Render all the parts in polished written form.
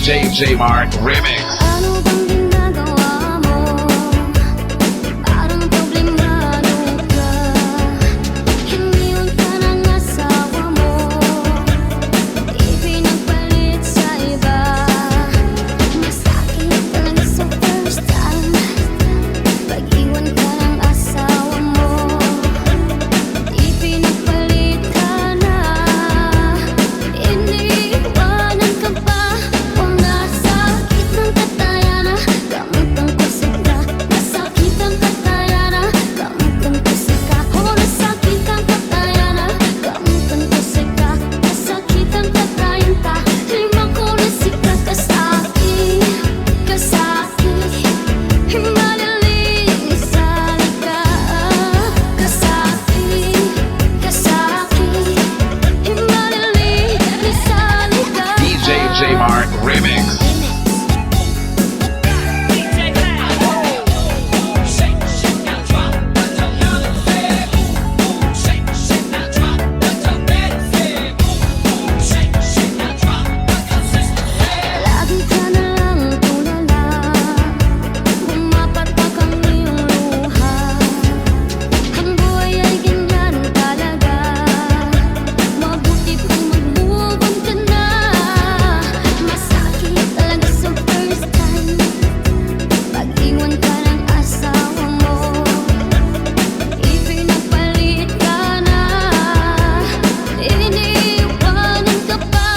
DJ Mark Remix. Ano bang ginagawa mo? Parang problemado ka. Hiniwan ka ng asawa mo. Ipinagpalit sa iba. Masakit talaga sa first time. Pag-iwan ka ng asawa mo. Ipinagpalit ka na. Iniwanan ka pa. DJ Mark Remix. Lagi ka na lang tulala. Bumapatak ang iyong luha. Ang buhay ay ganyan talaga. Mabuti kung mag-move on ka na. Masakit talaga sa first time. Pag-iwan ka ng asawa mo. Ipinagpalit ka na. Iniwanan ka pa.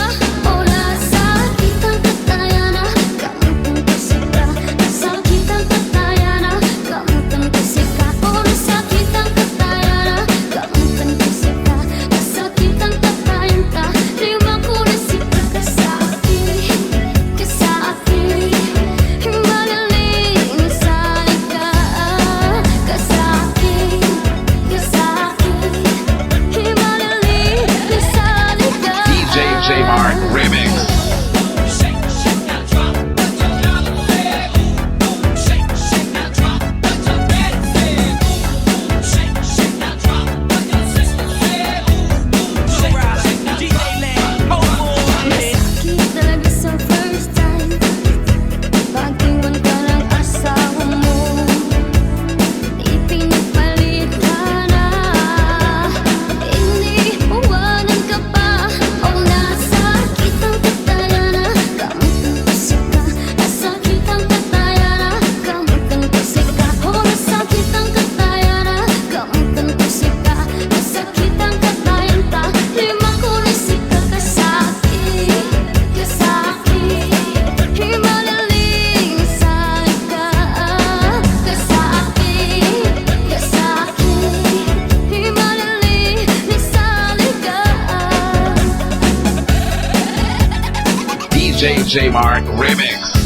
O nasakit ang kataya na. Kamutan kasi ka. Nasakit ang kataya na. Kamutan kasi ka. O nasakit ang kataya na. Kamutan kasi ka. Nasakit ang katayan ka. Lima ko na si ka kasakit. Kasakit. Magaling nasali ka. Kasakit. Kasakit. Magaling nasali ka. DJ Mark Remix. Masakit talaga sa first time. Pag-iwan ka ng asawa mo. Ipinagpalit ka na. Iniwanan ka pa. O nasakit ang kataya na. Kamutan kasi ka. Nasakit ang kataya na. Kamutan kasi ka. O nasakit ang kataya na. Kamutan kasi ka. Nasakit ang katayan ka. Lima ko na si ka kasakit. Kasakit. Magaling nasali ka. Kasakit. Kasakit. Magaling nasali ka. DJ Mark Remix.